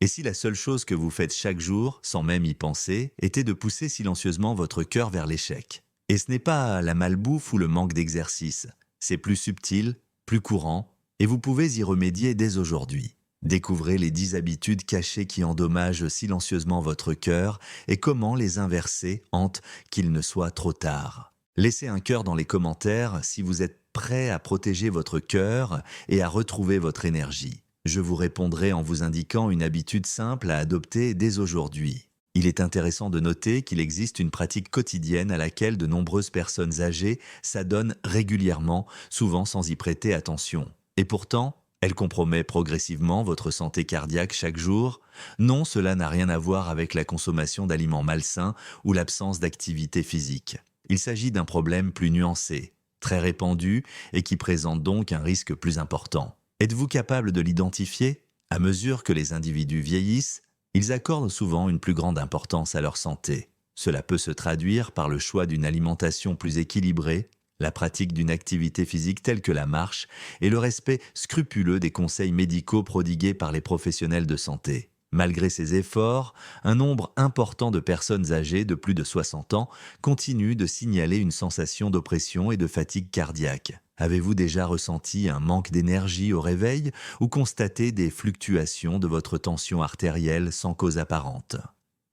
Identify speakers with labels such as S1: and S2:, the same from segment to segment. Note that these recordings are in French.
S1: Et si la seule chose que vous faites chaque jour, sans même y penser, était de pousser silencieusement votre cœur vers l'échec? Et ce n'est pas la malbouffe ou le manque d'exercice, c'est plus subtil, plus courant, et vous pouvez y remédier dès aujourd'hui. Découvrez les 10 habitudes cachées qui endommagent silencieusement votre cœur et comment les inverser hante qu'il ne soit trop tard. Laissez un cœur dans les commentaires si vous êtes prêt à protéger votre cœur et à retrouver votre énergie. Je vous répondrai en vous indiquant une habitude simple à adopter dès aujourd'hui. Il est intéressant de noter qu'il existe une pratique quotidienne à laquelle de nombreuses personnes âgées s'adonnent régulièrement, souvent sans y prêter attention. Et pourtant, elle compromet progressivement votre santé cardiaque chaque jour. Non, cela n'a rien à voir avec la consommation d'aliments malsains ou l'absence d'activité physique. Il s'agit d'un problème plus nuancé, très répandu et qui présente donc un risque plus important. Êtes-vous capable de l'identifier? À mesure que les individus vieillissent, ils accordent souvent une plus grande importance à leur santé. Cela peut se traduire par le choix d'une alimentation plus équilibrée, la pratique d'une activité physique telle que la marche et le respect scrupuleux des conseils médicaux prodigués par les professionnels de santé. Malgré ces efforts, un nombre important de personnes âgées de plus de 60 ans continuent de signaler une sensation d'oppression et de fatigue cardiaque. Avez-vous déjà ressenti un manque d'énergie au réveil ou constaté des fluctuations de votre tension artérielle sans cause apparente?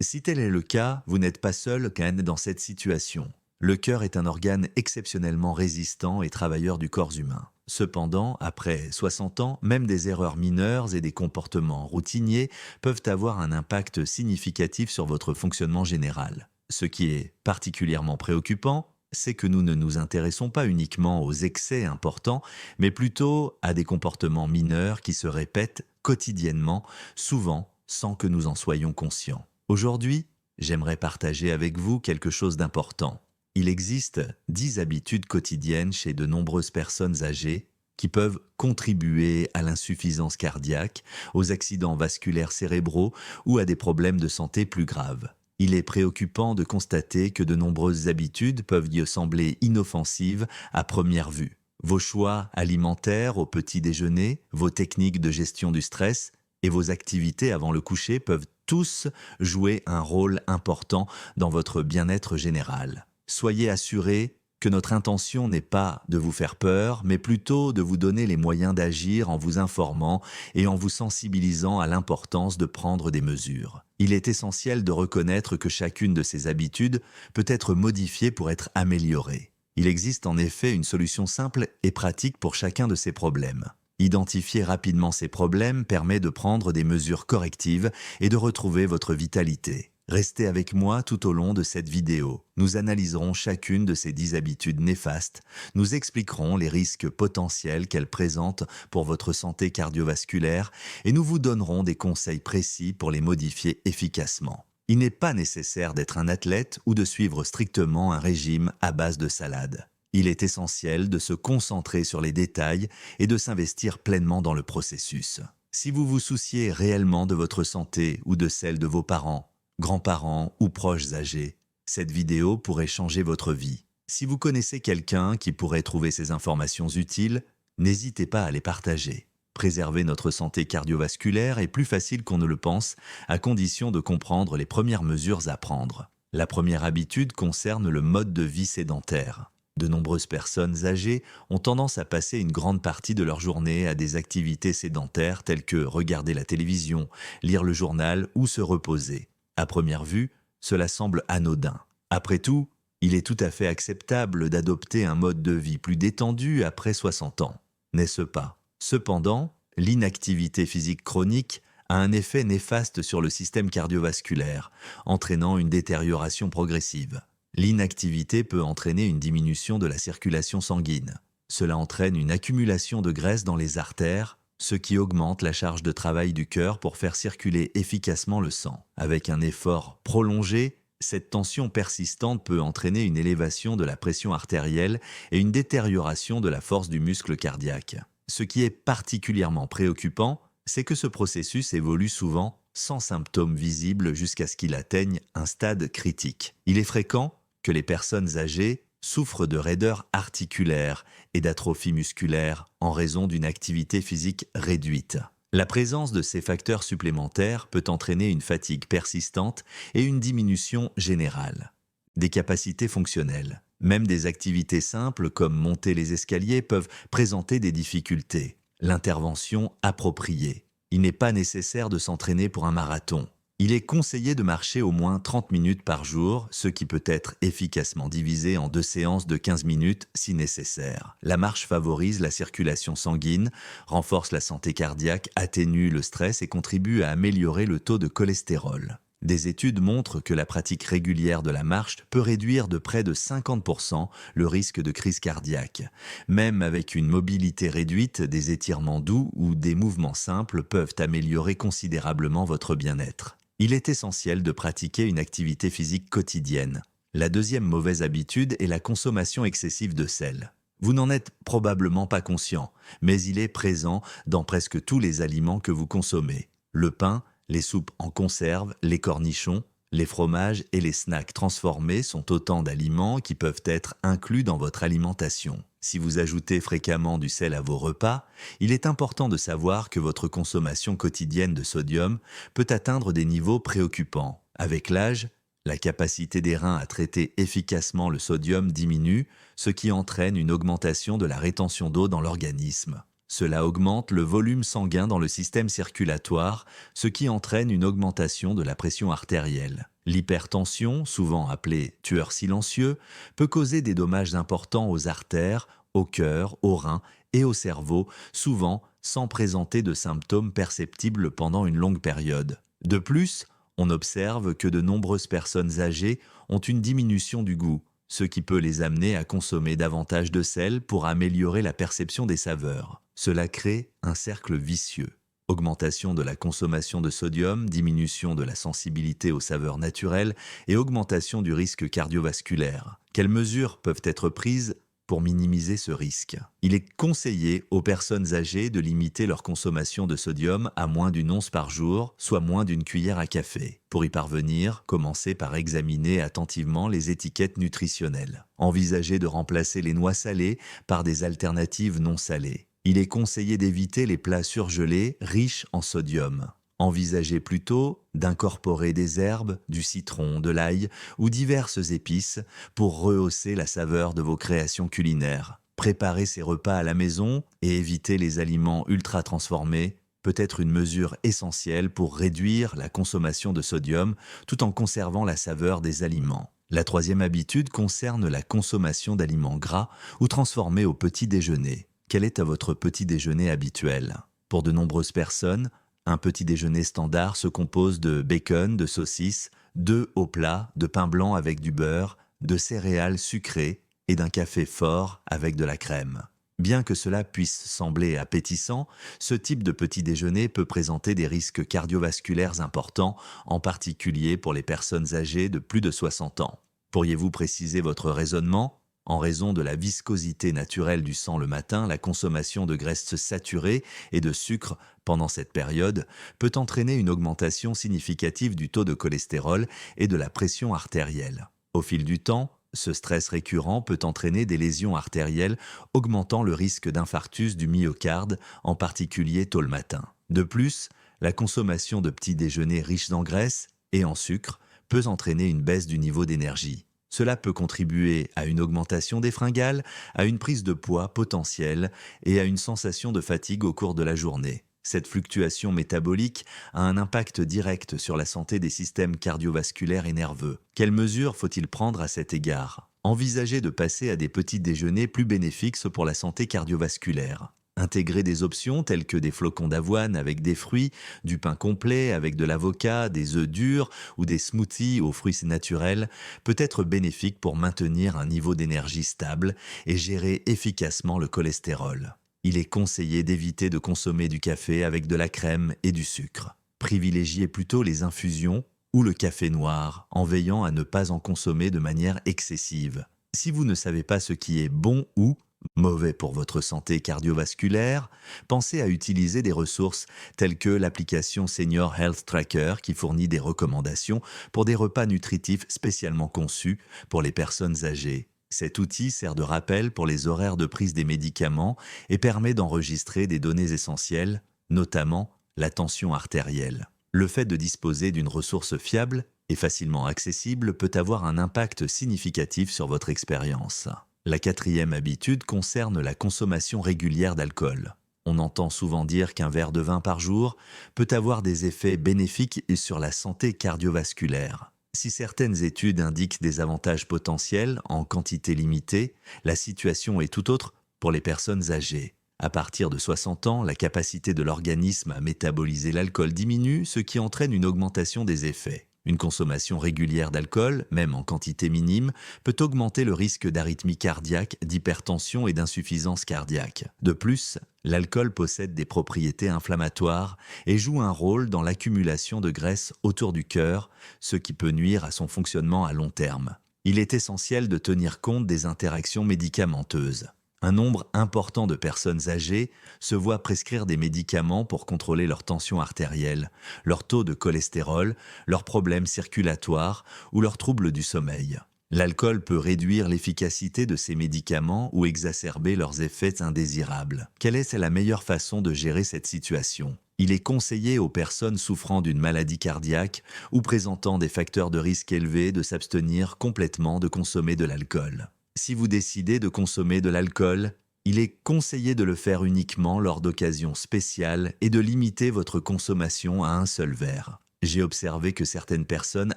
S1: Si tel est le cas, vous n'êtes pas seul dans cette situation. Le cœur est un organe exceptionnellement résistant et travailleur du corps humain. Cependant, après 60 ans, même des erreurs mineures et des comportements routiniers peuvent avoir un impact significatif sur votre fonctionnement général. Ce qui est particulièrement préoccupant, c'est que nous ne nous intéressons pas uniquement aux excès importants, mais plutôt à des comportements mineurs qui se répètent quotidiennement, souvent sans que nous en soyons conscients. Aujourd'hui, j'aimerais partager avec vous quelque chose d'important. Il existe 10 habitudes quotidiennes chez de nombreuses personnes âgées qui peuvent contribuer à l'insuffisance cardiaque, aux accidents vasculaires cérébraux ou à des problèmes de santé plus graves. Il est préoccupant de constater que de nombreuses habitudes peuvent y sembler inoffensives à première vue. Vos choix alimentaires au petit déjeuner, vos techniques de gestion du stress et vos activités avant le coucher peuvent tous jouer un rôle important dans votre bien-être général. Soyez assurés que notre intention n'est pas de vous faire peur, mais plutôt de vous donner les moyens d'agir en vous informant et en vous sensibilisant à l'importance de prendre des mesures. Il est essentiel de reconnaître que chacune de ces habitudes peut être modifiée pour être améliorée. Il existe en effet une solution simple et pratique pour chacun de ces problèmes. Identifier rapidement ces problèmes permet de prendre des mesures correctives et de retrouver votre vitalité. Restez avec moi tout au long de cette vidéo. Nous analyserons chacune de ces 10 habitudes néfastes, nous expliquerons les risques potentiels qu'elles présentent pour votre santé cardiovasculaire et nous vous donnerons des conseils précis pour les modifier efficacement. Il n'est pas nécessaire d'être un athlète ou de suivre strictement un régime à base de salade. Il est essentiel de se concentrer sur les détails et de s'investir pleinement dans le processus. Si vous vous souciez réellement de votre santé ou de celle de vos parents, grands-parents ou proches âgés, cette vidéo pourrait changer votre vie. Si vous connaissez quelqu'un qui pourrait trouver ces informations utiles, n'hésitez pas à les partager. Préserver notre santé cardiovasculaire est plus facile qu'on ne le pense, à condition de comprendre les premières mesures à prendre. La première habitude concerne le mode de vie sédentaire. De nombreuses personnes âgées ont tendance à passer une grande partie de leur journée à des activités sédentaires telles que regarder la télévision, lire le journal ou se reposer. À première vue, cela semble anodin. Après tout, il est tout à fait acceptable d'adopter un mode de vie plus détendu après 60 ans, n'est-ce pas? Cependant, l'inactivité physique chronique a un effet néfaste sur le système cardiovasculaire, entraînant une détérioration progressive. L'inactivité peut entraîner une diminution de la circulation sanguine. Cela entraîne une accumulation de graisse dans les artères, ce qui augmente la charge de travail du cœur pour faire circuler efficacement le sang. Avec un effort prolongé, cette tension persistante peut entraîner une élévation de la pression artérielle et une détérioration de la force du muscle cardiaque. Ce qui est particulièrement préoccupant, c'est que ce processus évolue souvent sans symptômes visibles jusqu'à ce qu'il atteigne un stade critique. Il est fréquent que les personnes âgées souffrent de raideur articulaire et d'atrophie musculaire en raison d'une activité physique réduite. La présence de ces facteurs supplémentaires peut entraîner une fatigue persistante et une diminution générale des capacités fonctionnelles. Même des activités simples comme monter les escaliers peuvent présenter des difficultés. L'intervention appropriée. Il n'est pas nécessaire de s'entraîner pour un marathon. Il est conseillé de marcher au moins 30 minutes par jour, ce qui peut être efficacement divisé en 2 séances de 15 minutes si nécessaire. La marche favorise la circulation sanguine, renforce la santé cardiaque, atténue le stress et contribue à améliorer le taux de cholestérol. Des études montrent que la pratique régulière de la marche peut réduire de près de 50% le risque de crise cardiaque. Même avec une mobilité réduite, des étirements doux ou des mouvements simples peuvent améliorer considérablement votre bien-être. Il est essentiel de pratiquer une activité physique quotidienne. La deuxième mauvaise habitude est la consommation excessive de sel. Vous n'en êtes probablement pas conscient, mais il est présent dans presque tous les aliments que vous consommez. Le pain, les soupes en conserve, les cornichons, les fromages et les snacks transformés sont autant d'aliments qui peuvent être inclus dans votre alimentation. Si vous ajoutez fréquemment du sel à vos repas, il est important de savoir que votre consommation quotidienne de sodium peut atteindre des niveaux préoccupants. Avec l'âge, la capacité des reins à traiter efficacement le sodium diminue, ce qui entraîne une augmentation de la rétention d'eau dans l'organisme. Cela augmente le volume sanguin dans le système circulatoire, ce qui entraîne une augmentation de la pression artérielle. L'hypertension, souvent appelée tueur silencieux, peut causer des dommages importants aux artères, au cœur, aux reins et au cerveau, souvent sans présenter de symptômes perceptibles pendant une longue période. De plus, on observe que de nombreuses personnes âgées ont une diminution du goût, ce qui peut les amener à consommer davantage de sel pour améliorer la perception des saveurs. Cela crée un cercle vicieux. Augmentation de la consommation de sodium, diminution de la sensibilité aux saveurs naturelles et augmentation du risque cardiovasculaire. Quelles mesures peuvent être prises pour minimiser ce risque? Il est conseillé aux personnes âgées de limiter leur consommation de sodium à moins d'une once par jour, soit moins d'une cuillère à café. Pour y parvenir, commencez par examiner attentivement les étiquettes nutritionnelles. Envisagez de remplacer les noix salées par des alternatives non salées. Il est conseillé d'éviter les plats surgelés riches en sodium. Envisagez plutôt d'incorporer des herbes, du citron, de l'ail ou diverses épices pour rehausser la saveur de vos créations culinaires. Préparer ces repas à la maison et éviter les aliments ultra transformés peut être une mesure essentielle pour réduire la consommation de sodium tout en conservant la saveur des aliments. La troisième habitude concerne la consommation d'aliments gras ou transformés au petit déjeuner. Quel est votre petit déjeuner habituel? Pour de nombreuses personnes, un petit déjeuner standard se compose de bacon, de saucisses, d'œufs au plat, de pain blanc avec du beurre, de céréales sucrées et d'un café fort avec de la crème. Bien que cela puisse sembler appétissant, ce type de petit déjeuner peut présenter des risques cardiovasculaires importants, en particulier pour les personnes âgées de plus de 60 ans. Pourriez-vous préciser votre raisonnement? En raison de la viscosité naturelle du sang le matin, la consommation de graisses saturées et de sucre pendant cette période peut entraîner une augmentation significative du taux de cholestérol et de la pression artérielle. Au fil du temps, ce stress récurrent peut entraîner des lésions artérielles, augmentant le risque d'infarctus du myocarde, en particulier tôt le matin. De plus, la consommation de petits déjeuners riches en graisse et en sucre peut entraîner une baisse du niveau d'énergie. Cela peut contribuer à une augmentation des fringales, à une prise de poids potentielle et à une sensation de fatigue au cours de la journée. Cette fluctuation métabolique a un impact direct sur la santé des systèmes cardiovasculaires et nerveux. Quelles mesures faut-il prendre à cet égard? Envisagez de passer à des petits déjeuners plus bénéfiques pour la santé cardiovasculaire. Intégrer des options telles que des flocons d'avoine avec des fruits, du pain complet avec de l'avocat, des œufs durs ou des smoothies aux fruits naturels peut être bénéfique pour maintenir un niveau d'énergie stable et gérer efficacement le cholestérol. Il est conseillé d'éviter de consommer du café avec de la crème et du sucre. Privilégiez plutôt les infusions ou le café noir en veillant à ne pas en consommer de manière excessive. Si vous ne savez pas ce qui est bon ou mauvais pour votre santé cardiovasculaire, pensez à utiliser des ressources telles que l'application Senior Health Tracker qui fournit des recommandations pour des repas nutritifs spécialement conçus pour les personnes âgées. Cet outil sert de rappel pour les horaires de prise des médicaments et permet d'enregistrer des données essentielles, notamment la tension artérielle. Le fait de disposer d'une ressource fiable et facilement accessible peut avoir un impact significatif sur votre expérience. La quatrième habitude concerne la consommation régulière d'alcool. On entend souvent dire qu'un verre de vin par jour peut avoir des effets bénéfiques sur la santé cardiovasculaire. Si certaines études indiquent des avantages potentiels en quantité limitée, la situation est tout autre pour les personnes âgées. À partir de 60 ans, la capacité de l'organisme à métaboliser l'alcool diminue, ce qui entraîne une augmentation des effets. Une consommation régulière d'alcool, même en quantité minime, peut augmenter le risque d'arythmie cardiaque, d'hypertension et d'insuffisance cardiaque. De plus, l'alcool possède des propriétés inflammatoires et joue un rôle dans l'accumulation de graisse autour du cœur, ce qui peut nuire à son fonctionnement à long terme. Il est essentiel de tenir compte des interactions médicamenteuses. Un nombre important de personnes âgées se voient prescrire des médicaments pour contrôler leur tension artérielle, leur taux de cholestérol, leurs problèmes circulatoires ou leurs troubles du sommeil. L'alcool peut réduire l'efficacité de ces médicaments ou exacerber leurs effets indésirables. Quelle est la meilleure façon de gérer cette situation ? Il est conseillé aux personnes souffrant d'une maladie cardiaque ou présentant des facteurs de risque élevés de s'abstenir complètement de consommer de l'alcool. Si vous décidez de consommer de l'alcool, il est conseillé de le faire uniquement lors d'occasions spéciales et de limiter votre consommation à un seul verre. J'ai observé que certaines personnes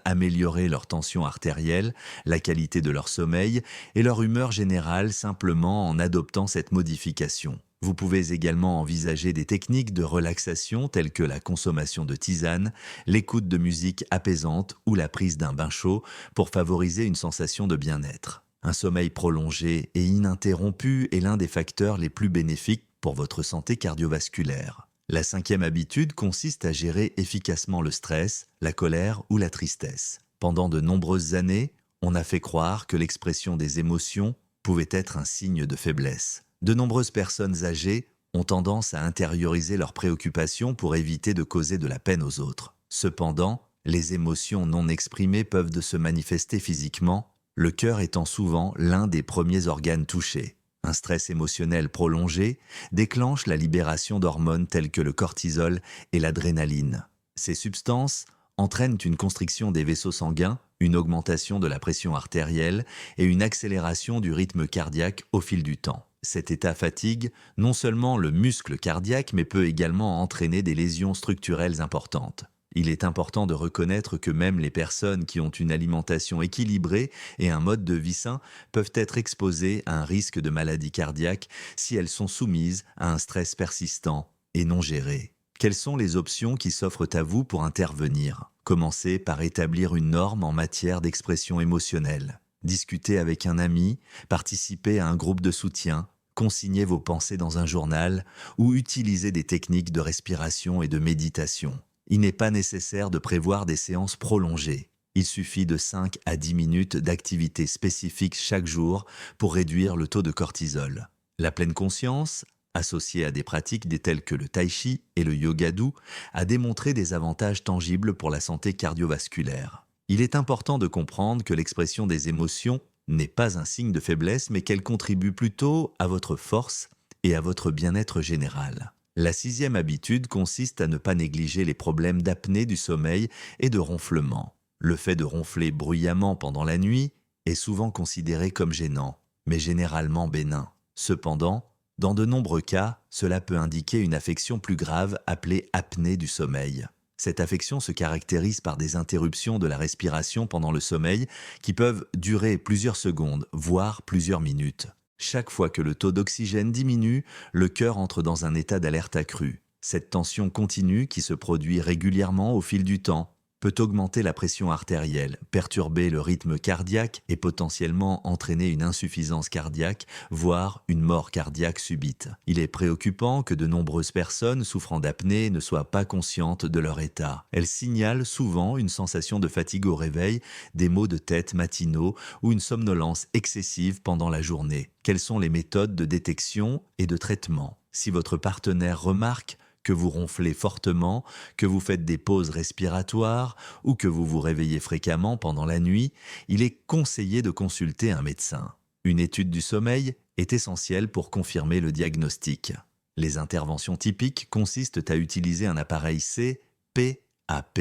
S1: amélioraient leur tension artérielle, la qualité de leur sommeil et leur humeur générale simplement en adoptant cette modification. Vous pouvez également envisager des techniques de relaxation telles que la consommation de tisane, l'écoute de musique apaisante ou la prise d'un bain chaud pour favoriser une sensation de bien-être. Un sommeil prolongé et ininterrompu est l'un des facteurs les plus bénéfiques pour votre santé cardiovasculaire. La cinquième habitude consiste à gérer efficacement le stress, la colère ou la tristesse. Pendant de nombreuses années, on a fait croire que l'expression des émotions pouvait être un signe de faiblesse. De nombreuses personnes âgées ont tendance à intérioriser leurs préoccupations pour éviter de causer de la peine aux autres. Cependant, les émotions non exprimées peuvent se manifester physiquement, le cœur étant souvent l'un des premiers organes touchés. Un stress émotionnel prolongé déclenche la libération d'hormones telles que le cortisol et l'adrénaline. Ces substances entraînent une constriction des vaisseaux sanguins, une augmentation de la pression artérielle et une accélération du rythme cardiaque au fil du temps. Cet état fatigue non seulement le muscle cardiaque mais peut également entraîner des lésions structurelles importantes. Il est important de reconnaître que même les personnes qui ont une alimentation équilibrée et un mode de vie sain peuvent être exposées à un risque de maladie cardiaque si elles sont soumises à un stress persistant et non géré. Quelles sont les options qui s'offrent à vous pour intervenir ? Commencez par établir une norme en matière d'expression émotionnelle. Discutez avec un ami, participez à un groupe de soutien, consignez vos pensées dans un journal ou utilisez des techniques de respiration et de méditation. Il n'est pas nécessaire de prévoir des séances prolongées. Il suffit de 5 à 10 minutes d'activité spécifique chaque jour pour réduire le taux de cortisol. La pleine conscience, associée à des pratiques telles que le tai chi et le yoga doux, a démontré des avantages tangibles pour la santé cardiovasculaire. Il est important de comprendre que l'expression des émotions n'est pas un signe de faiblesse, mais qu'elle contribue plutôt à votre force et à votre bien-être général. La sixième habitude consiste à ne pas négliger les problèmes d'apnée du sommeil et de ronflement. Le fait de ronfler bruyamment pendant la nuit est souvent considéré comme gênant, mais généralement bénin. Cependant, dans de nombreux cas, cela peut indiquer une affection plus grave appelée apnée du sommeil. Cette affection se caractérise par des interruptions de la respiration pendant le sommeil qui peuvent durer plusieurs secondes, voire plusieurs minutes. Chaque fois que le taux d'oxygène diminue, le cœur entre dans un état d'alerte accrue. Cette tension continue, qui se produit régulièrement au fil du temps, peut augmenter la pression artérielle, perturber le rythme cardiaque et potentiellement entraîner une insuffisance cardiaque, voire une mort cardiaque subite. Il est préoccupant que de nombreuses personnes souffrant d'apnée ne soient pas conscientes de leur état. Elles signalent souvent une sensation de fatigue au réveil, des maux de tête matinaux ou une somnolence excessive pendant la journée. Quelles sont les méthodes de détection et de traitement ? Si votre partenaire remarque que vous ronflez fortement, que vous faites des pauses respiratoires ou que vous vous réveillez fréquemment pendant la nuit, il est conseillé de consulter un médecin. Une étude du sommeil est essentielle pour confirmer le diagnostic. Les interventions typiques consistent à utiliser un appareil CPAP,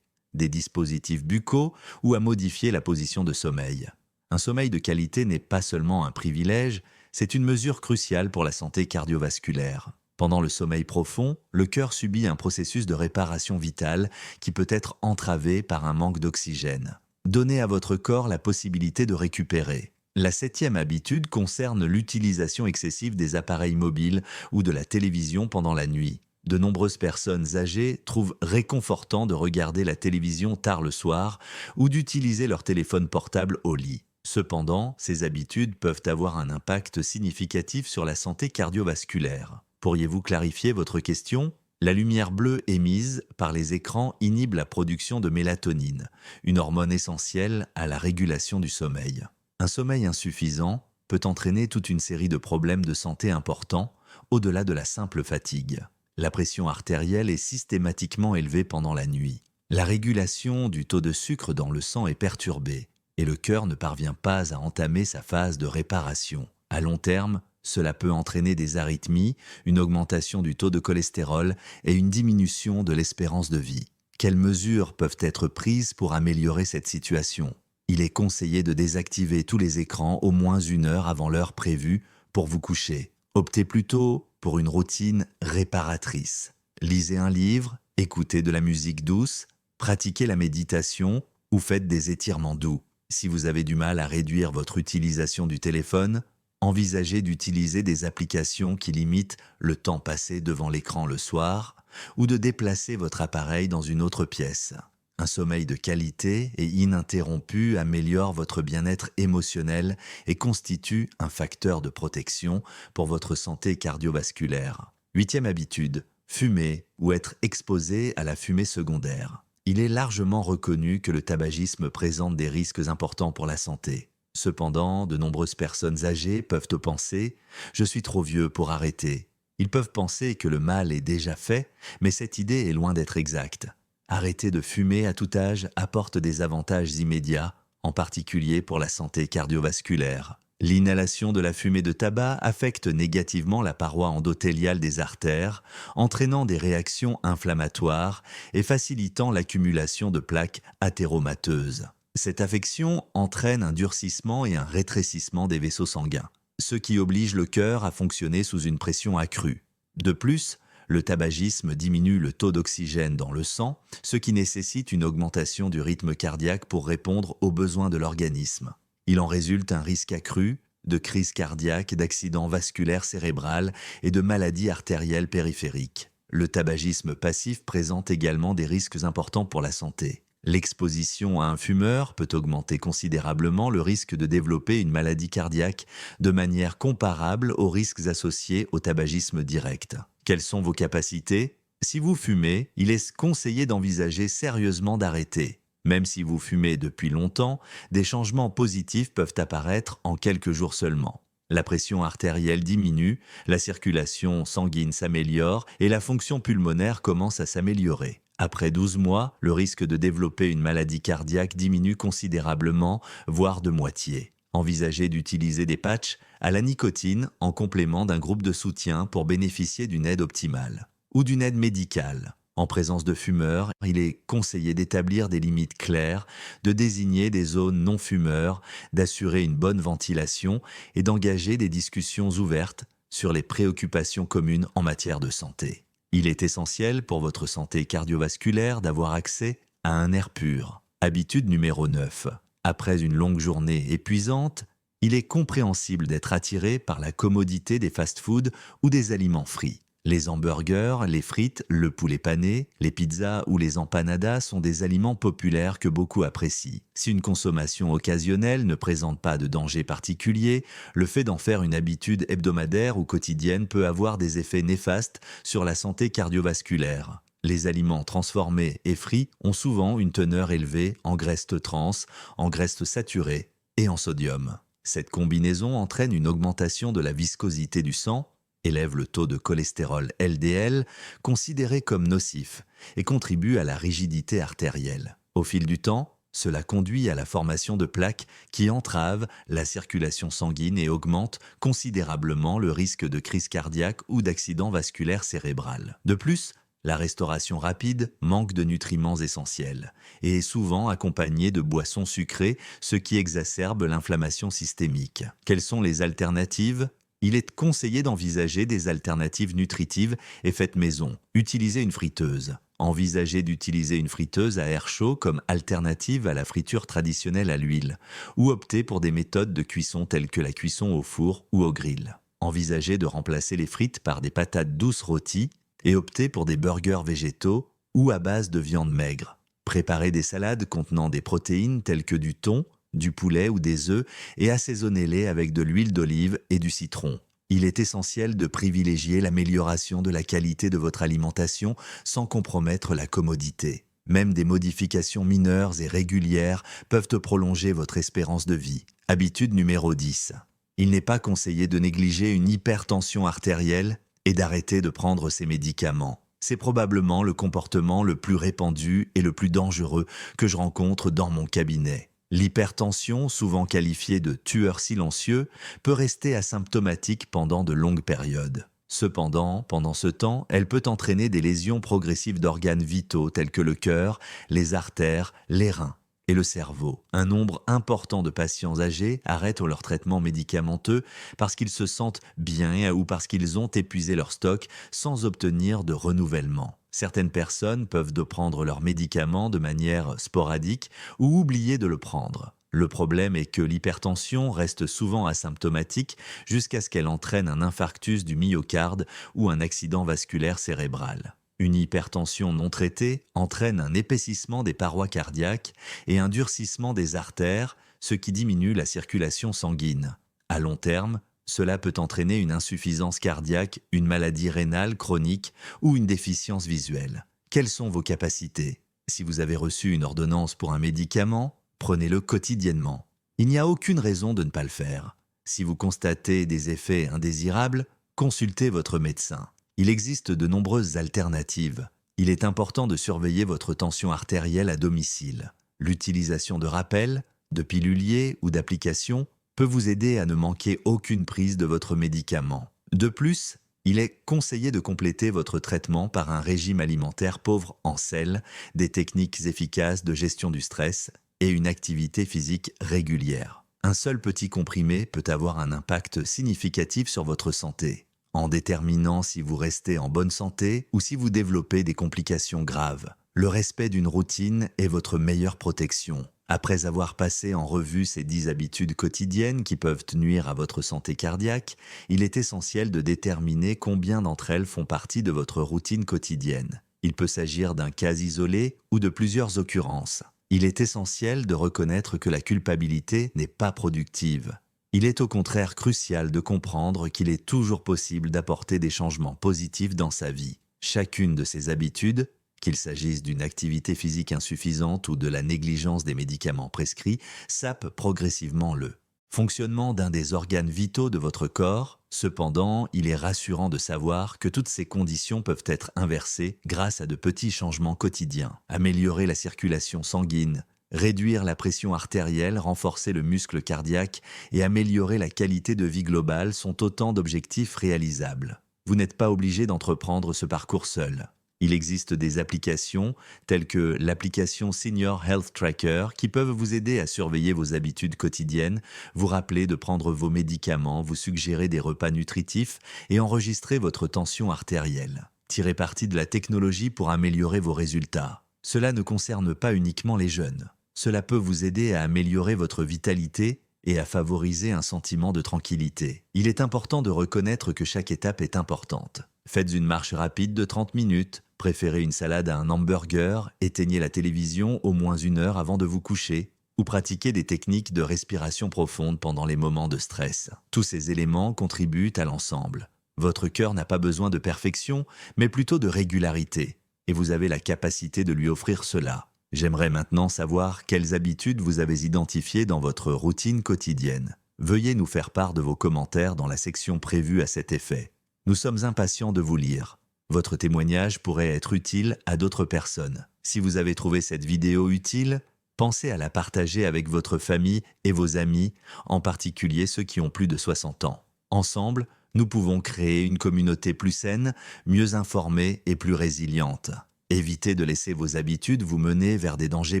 S1: des dispositifs buccaux ou à modifier la position de sommeil. Un sommeil de qualité n'est pas seulement un privilège, c'est une mesure cruciale pour la santé cardiovasculaire. Pendant le sommeil profond, le cœur subit un processus de réparation vitale qui peut être entravé par un manque d'oxygène. Donnez à votre corps la possibilité de récupérer. La 7e habitude concerne l'utilisation excessive des appareils mobiles ou de la télévision pendant la nuit. De nombreuses personnes âgées trouvent réconfortant de regarder la télévision tard le soir ou d'utiliser leur téléphone portable au lit. Cependant, ces habitudes peuvent avoir un impact significatif sur la santé cardiovasculaire. Pourriez-vous clarifier votre question ? La lumière bleue émise par les écrans inhibe la production de mélatonine, une hormone essentielle à la régulation du sommeil. Un sommeil insuffisant peut entraîner toute une série de problèmes de santé importants, au-delà de la simple fatigue. La pression artérielle est systématiquement élevée pendant la nuit. La régulation du taux de sucre dans le sang est perturbée et le cœur ne parvient pas à entamer sa phase de réparation. À long terme, cela peut entraîner des arythmies, une augmentation du taux de cholestérol et une diminution de l'espérance de vie. Quelles mesures peuvent être prises pour améliorer cette situation ? Il est conseillé de désactiver tous les écrans au moins 1 heure avant l'heure prévue pour vous coucher. Optez plutôt pour une routine réparatrice. Lisez un livre, écoutez de la musique douce, pratiquez la méditation ou faites des étirements doux. Si vous avez du mal à réduire votre utilisation du téléphone, envisagez d'utiliser des applications qui limitent le temps passé devant l'écran le soir ou de déplacer votre appareil dans une autre pièce. Un sommeil de qualité et ininterrompu améliore votre bien-être émotionnel et constitue un facteur de protection pour votre santé cardiovasculaire. 8e habitude, fumer ou être exposé à la fumée secondaire. Il est largement reconnu que le tabagisme présente des risques importants pour la santé. Cependant, de nombreuses personnes âgées peuvent penser « je suis trop vieux pour arrêter ». Ils peuvent penser que le mal est déjà fait, mais cette idée est loin d'être exacte. Arrêter de fumer à tout âge apporte des avantages immédiats, en particulier pour la santé cardiovasculaire. L'inhalation de la fumée de tabac affecte négativement la paroi endothéliale des artères, entraînant des réactions inflammatoires et facilitant l'accumulation de plaques athéromateuses. Cette affection entraîne un durcissement et un rétrécissement des vaisseaux sanguins, ce qui oblige le cœur à fonctionner sous une pression accrue. De plus, le tabagisme diminue le taux d'oxygène dans le sang, ce qui nécessite une augmentation du rythme cardiaque pour répondre aux besoins de l'organisme. Il en résulte un risque accru de crise cardiaque, d'accident vasculaire cérébral et de maladies artérielles périphériques. Le tabagisme passif présente également des risques importants pour la santé. L'exposition à un fumeur peut augmenter considérablement le risque de développer une maladie cardiaque de manière comparable aux risques associés au tabagisme direct. Quelles sont vos capacités ? Si vous fumez, il est conseillé d'envisager sérieusement d'arrêter. Même si vous fumez depuis longtemps, des changements positifs peuvent apparaître en quelques jours seulement. La pression artérielle diminue, la circulation sanguine s'améliore et la fonction pulmonaire commence à s'améliorer. Après 12 mois, le risque de développer une maladie cardiaque diminue considérablement, voire de moitié. Envisagez d'utiliser des patchs à la nicotine en complément d'un groupe de soutien pour bénéficier d'une aide optimale ou d'une aide médicale. En présence de fumeurs, il est conseillé d'établir des limites claires, de désigner des zones non-fumeurs, d'assurer une bonne ventilation et d'engager des discussions ouvertes sur les préoccupations communes en matière de santé. Il est essentiel pour votre santé cardiovasculaire d'avoir accès à un air pur. Habitude numéro 9. Après une longue journée épuisante, il est compréhensible d'être attiré par la commodité des fast-foods ou des aliments frits. Les hamburgers, les frites, le poulet pané, les pizzas ou les empanadas sont des aliments populaires que beaucoup apprécient. Si une consommation occasionnelle ne présente pas de danger particulier, le fait d'en faire une habitude hebdomadaire ou quotidienne peut avoir des effets néfastes sur la santé cardiovasculaire. Les aliments transformés et frits ont souvent une teneur élevée en graisses trans, en graisses saturées et en sodium. Cette combinaison entraîne une augmentation de la viscosité du sang, élève le taux de cholestérol LDL, considéré comme nocif, et contribue à la rigidité artérielle. Au fil du temps, Cela conduit à la formation de plaques qui entravent la circulation sanguine et augmentent considérablement le risque de crise cardiaque ou d'accident vasculaire cérébral. De plus, la restauration rapide manque de nutriments essentiels et est souvent accompagnée de boissons sucrées, ce qui exacerbe l'inflammation systémique. Quelles sont les alternatives ? Il est conseillé d'envisager des alternatives nutritives et faites maison. Utilisez une friteuse. Envisagez d'utiliser une friteuse à air chaud comme alternative à la friture traditionnelle à l'huile, ou optez pour des méthodes de cuisson telles que la cuisson au four ou au grill. Envisagez de remplacer les frites par des patates douces rôties et optez pour des burgers végétaux ou à base de viande maigre. Préparez des salades contenant des protéines telles que du thon, du poulet ou des œufs et assaisonnez-les avec de l'huile d'olive et du citron. Il est essentiel de privilégier l'amélioration de la qualité de votre alimentation sans compromettre la commodité. Même des modifications mineures et régulières peuvent prolonger votre espérance de vie. Habitude numéro 10. Il n'est pas conseillé de négliger une hypertension artérielle et d'arrêter de prendre ces médicaments. C'est probablement le comportement le plus répandu et le plus dangereux que je rencontre dans mon cabinet. L'hypertension, souvent qualifiée de tueur silencieux, peut rester asymptomatique pendant de longues périodes. Cependant, pendant ce temps, elle peut entraîner des lésions progressives d'organes vitaux tels que le cœur, les artères, les reins et le cerveau. Un nombre important de patients âgés arrêtent leur traitement médicamenteux parce qu'ils se sentent bien ou parce qu'ils ont épuisé leur stock sans obtenir de renouvellement. Certaines personnes peuvent prendre leurs médicaments de manière sporadique ou oublier de le prendre. Le problème est que l'hypertension reste souvent asymptomatique jusqu'à ce qu'elle entraîne un infarctus du myocarde ou un accident vasculaire cérébral. Une hypertension non traitée entraîne un épaississement des parois cardiaques et un durcissement des artères, ce qui diminue la circulation sanguine. À long terme, cela peut entraîner une insuffisance cardiaque, une maladie rénale chronique ou une déficience visuelle. Quelles sont vos capacités ? Si vous avez reçu une ordonnance pour un médicament, prenez-le quotidiennement. Il n'y a aucune raison de ne pas le faire. Si vous constatez des effets indésirables, consultez votre médecin. Il existe de nombreuses alternatives. Il est important de surveiller votre tension artérielle à domicile. L'utilisation de rappels, de piluliers ou d'applications peut vous aider à ne manquer aucune prise de votre médicament. De plus, il est conseillé de compléter votre traitement par un régime alimentaire pauvre en sel, des techniques efficaces de gestion du stress et une activité physique régulière. Un seul petit comprimé peut avoir un impact significatif sur votre santé, en déterminant si vous restez en bonne santé ou si vous développez des complications graves. Le respect d'une routine est votre meilleure protection. Après avoir passé en revue ces 10 habitudes quotidiennes qui peuvent nuire à votre santé cardiaque, il est essentiel de déterminer combien d'entre elles font partie de votre routine quotidienne. Il peut s'agir d'un cas isolé ou de plusieurs occurrences. Il est essentiel de reconnaître que la culpabilité n'est pas productive. Il est au contraire crucial de comprendre qu'il est toujours possible d'apporter des changements positifs dans sa vie. Chacune de ces habitudes, qu'il s'agisse d'une activité physique insuffisante ou de la négligence des médicaments prescrits, sape progressivement le fonctionnement d'un des organes vitaux de votre corps. Cependant, il est rassurant de savoir que toutes ces conditions peuvent être inversées grâce à de petits changements quotidiens. Améliorer la circulation sanguine, réduire la pression artérielle, renforcer le muscle cardiaque et améliorer la qualité de vie globale sont autant d'objectifs réalisables. Vous n'êtes pas obligé d'entreprendre ce parcours seul. Il existe des applications telles que l'application Senior Health Tracker qui peuvent vous aider à surveiller vos habitudes quotidiennes, vous rappeler de prendre vos médicaments, vous suggérer des repas nutritifs et enregistrer votre tension artérielle. Tirez parti de la technologie pour améliorer vos résultats. Cela ne concerne pas uniquement les jeunes. Cela peut vous aider à améliorer votre vitalité et à favoriser un sentiment de tranquillité. Il est important de reconnaître que chaque étape est importante. Faites une marche rapide de 30 minutes, préférez une salade à un hamburger, éteignez la télévision au moins 1 heure avant de vous coucher, ou pratiquez des techniques de respiration profonde pendant les moments de stress. Tous ces éléments contribuent à l'ensemble. Votre cœur n'a pas besoin de perfection, mais plutôt de régularité, et vous avez la capacité de lui offrir cela. J'aimerais maintenant savoir quelles habitudes vous avez identifiées dans votre routine quotidienne. Veuillez nous faire part de vos commentaires dans la section prévue à cet effet. Nous sommes impatients de vous lire. Votre témoignage pourrait être utile à d'autres personnes. Si vous avez trouvé cette vidéo utile, Pensez à la partager avec votre famille et vos amis, en particulier ceux qui ont plus de 60 ans. Ensemble, nous pouvons créer une communauté plus saine, mieux informée et plus résiliente. Évitez de laisser vos habitudes vous mener vers des dangers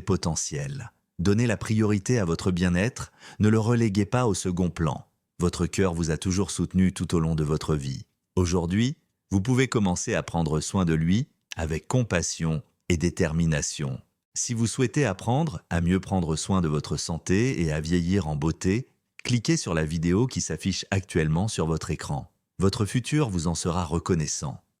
S1: potentiels. Donnez la priorité à votre bien-être, ne le reléguez pas au second plan. Votre cœur vous a toujours soutenu tout au long de votre vie. Aujourd'hui, vous pouvez commencer à prendre soin de lui avec compassion et détermination. Si vous souhaitez apprendre à mieux prendre soin de votre santé et à vieillir en beauté, cliquez sur la vidéo qui s'affiche actuellement sur votre écran. Votre futur vous en sera reconnaissant.